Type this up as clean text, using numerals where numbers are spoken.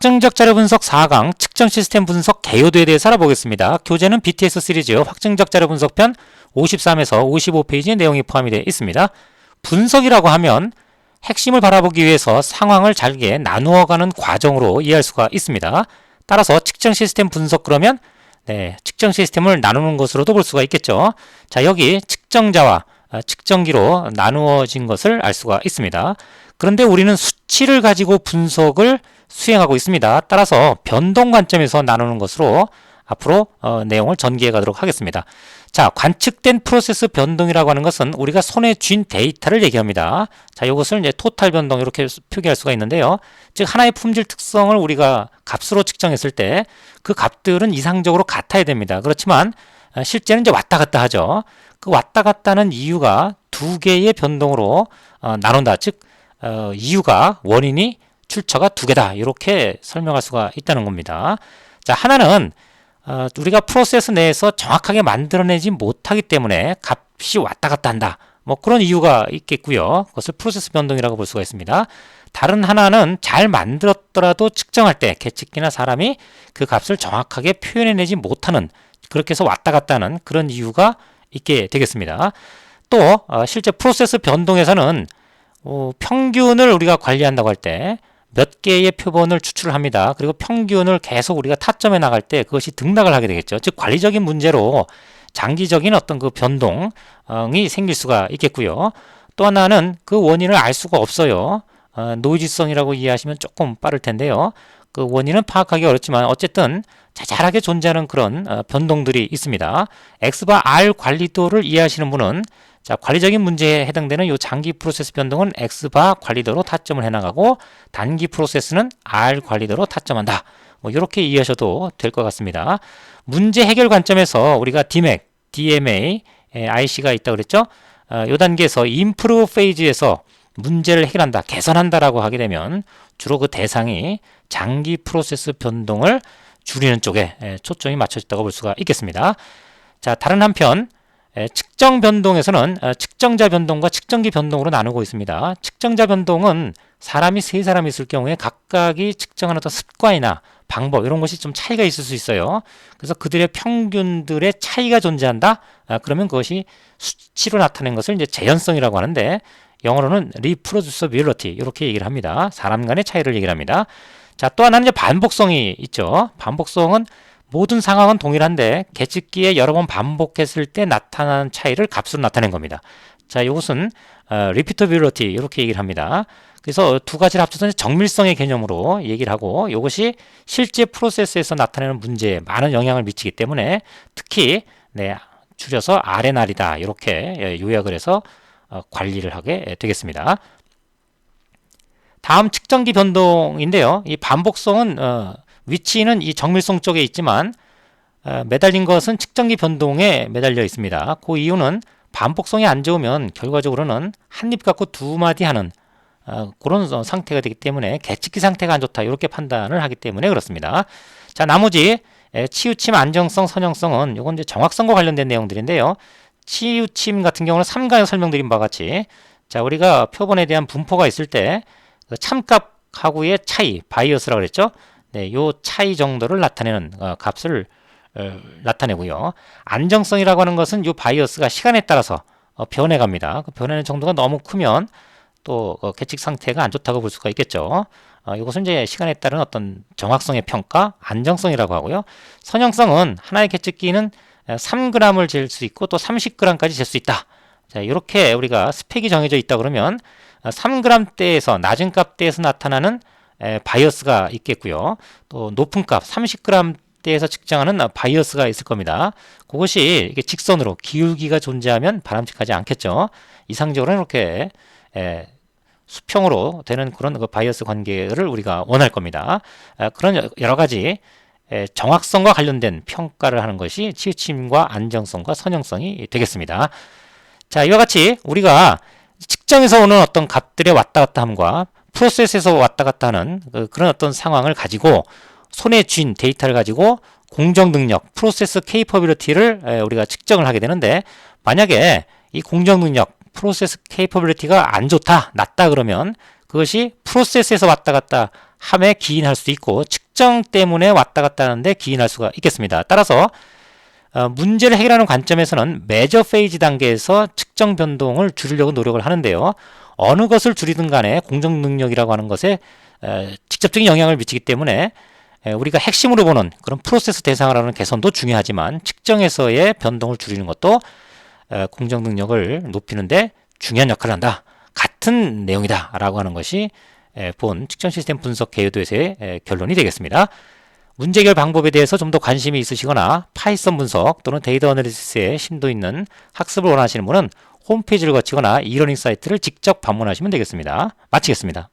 확증적 자료 분석 4강 측정 시스템 분석 개요도에 대해서 알아보겠습니다. 교재는 BTS 시리즈 확증적 자료 분석편 53에서 55페이지의 내용이 포함이 되어 있습니다. 분석이라고 하면 핵심을 바라보기 위해서 상황을 잘게 나누어가는 과정으로 이해할 수가 있습니다. 따라서 측정 시스템 분석 그러면 측정 시스템을 나누는 것으로도 볼 수가 있겠죠. 자, 여기 측정자와 측정기로 나누어진 것을 알 수가 있습니다. 그런데 우리는 수치를 가지고 분석을 수행하고 있습니다. 따라서 변동 관점에서 나누는 것으로 앞으로 내용을 전개해 가도록 하겠습니다. 자, 관측된 프로세스 변동이라고 하는 것은 우리가 손에 쥔 데이터를 얘기합니다. 자, 이것을 이제 토탈 변동 이렇게 표기할 수가 있는데요. 즉 하나의 품질 특성을 우리가 값으로 측정했을 때 그 값들은 이상적으로 같아야 됩니다. 그렇지만 실제는 이제 왔다 갔다 하죠. 그 왔다 갔다는 이유가 두 개의 변동으로 나눈다. 즉 이유가 원인이 출처가 두 개다. 이렇게 설명할 수가 있다는 겁니다. 자, 하나는 우리가 프로세스 내에서 정확하게 만들어내지 못하기 때문에 값이 왔다 갔다 한다. 뭐 그런 이유가 있겠고요. 그것을 프로세스 변동이라고 볼 수가 있습니다. 다른 하나는 잘 만들었더라도 측정할 때 계측기나 사람이 그 값을 정확하게 표현해내지 못하는, 그렇게 해서 왔다 갔다 하는 그런 이유가 있게 되겠습니다. 또 실제 프로세스 변동에서는 평균을 우리가 관리한다고 할 때 몇 개의 표본을 추출을 합니다. 그리고 평균을 계속 우리가 타점해 나갈 때 그것이 등락을 하게 되겠죠. 즉 관리적인 문제로 장기적인 어떤 그 변동이 생길 수가 있겠고요. 또 하나는 그 원인을 알 수가 없어요. 노이즈성이라고 이해하시면 조금 빠를 텐데요. 그 원인은 파악하기 어렵지만 어쨌든 자잘하게 존재하는 그런 변동들이 있습니다. X바 R 관리도를 이해하시는 분은 자, 관리적인 문제에 해당되는 이 장기 프로세스 변동은 X바 관리도로 타점을 해나가고 단기 프로세스는 R 관리도로 타점한다. 뭐 이렇게 이해하셔도 될 것 같습니다. 문제 해결 관점에서 우리가 DMAC, DMA, IC가 있다고 그랬죠? 이 단계에서 improve 페이지에서 문제를 해결한다, 개선한다라고 하게 되면 주로 그 대상이 장기 프로세스 변동을 줄이는 쪽에 초점이 맞춰졌다고 볼 수가 있겠습니다. 자, 다른 한편 측정 변동에서는 측정자 변동과 측정기 변동으로 나누고 있습니다. 측정자 변동은 사람이 세 사람이 있을 경우에 각각이 측정하는 어떤 습관이나 방법 이런 것이 좀 차이가 있을 수 있어요. 그래서 그들의 평균들의 차이가 존재한다. 그러면 그것이 수치로 나타낸 것을 이제 재현성이라고 하는데 영어로는 reproducibility 이렇게 얘기를 합니다. 사람 간의 차이를 얘기를 합니다. 자, 또 하나는 이제 반복성이 있죠. 반복성은 모든 상황은 동일한데 계측기에 여러 번 반복했을 때 나타나는 차이를 값으로 나타낸 겁니다. 자, 이것은 repeatability 이렇게 얘기를 합니다. 그래서 두 가지를 합쳐서 정밀성의 개념으로 얘기를 하고 이것이 실제 프로세스에서 나타내는 문제에 많은 영향을 미치기 때문에 특히 줄여서 RNR이다 이렇게 요약을 해서 관리를 하게 되겠습니다. 다음 측정기 변동인데요. 이 반복성은 위치는 이 정밀성 쪽에 있지만 매달린 것은 측정기 변동에 매달려 있습니다. 그 이유는 반복성이 안 좋으면 결과적으로는 한 입 갖고 두 마디 하는 그런 상태가 되기 때문에 계측기 상태가 안 좋다 이렇게 판단을 하기 때문에 그렇습니다. 자, 나머지 치우침, 안정성, 선형성은 이건 이제 정확성과 관련된 내용들인데요. 치우침 같은 경우는 3강에 설명드린 바와 같이 자, 우리가 표본에 대한 분포가 있을 때 그 참값하고의 차이, 바이어스라고 그랬죠. 요 차이 정도를 나타내는 값을 나타내고요. 안정성이라고 하는 것은 요 바이어스가 시간에 따라서 변해갑니다. 그 변하는 정도가 너무 크면 또 계측 상태가 안 좋다고 볼 수가 있겠죠. 이것은 이제 시간에 따른 어떤 정확성의 평가, 안정성이라고 하고요. 선형성은 하나의 계측기는 3g을 잴 수 있고 또 30g까지 잴 수 있다. 자, 이렇게 우리가 스펙이 정해져 있다 그러면 3g대에서 낮은 값대에서 나타나는 바이어스가 있겠고요. 또 높은 값 30g대에서 측정하는 바이어스가 있을 겁니다. 그것이 이게 직선으로 기울기가 존재하면 바람직하지 않겠죠. 이상적으로는 이렇게 수평으로 되는 그런 그 바이어스 관계를 우리가 원할 겁니다. 그런 여러 가지 정확성과 관련된 평가를 하는 것이 치우침과 안정성과 선형성이 되겠습니다. 자, 이와 같이 우리가 측정에서 오는 어떤 값들의 왔다 갔다 함과 프로세스에서 왔다 갔다 하는 그런 어떤 상황을 가지고 손에 쥔 데이터를 가지고 공정 능력, 프로세스 케이퍼빌리티를 우리가 측정을 하게 되는데 만약에 이 공정 능력, 프로세스 케이퍼빌리티가 안 좋다, 낮다 그러면 그것이 프로세스에서 왔다 갔다 함에 기인할 수도 있고 측정 때문에 왔다 갔다 하는데 기인할 수가 있겠습니다. 따라서 문제를 해결하는 관점에서는 메저 페이지 단계에서 측정 변동을 줄이려고 노력을 하는데요. 어느 것을 줄이든 간에 공정 능력이라고 하는 것에 직접적인 영향을 미치기 때문에 우리가 핵심으로 보는 그런 프로세스 대상을 하는 개선도 중요하지만 측정에서의 변동을 줄이는 것도 공정 능력을 높이는데 중요한 역할을 한다. 같은 내용이다 라고 하는 것이 본 측정 시스템 분석 개요도에서의 결론이 되겠습니다. 문제 해결 방법에 대해서 좀 더 관심이 있으시거나 파이썬 분석 또는 데이터 어널리시스에 심도 있는 학습을 원하시는 분은 홈페이지를 거치거나 이러닝 사이트를 직접 방문하시면 되겠습니다. 마치겠습니다.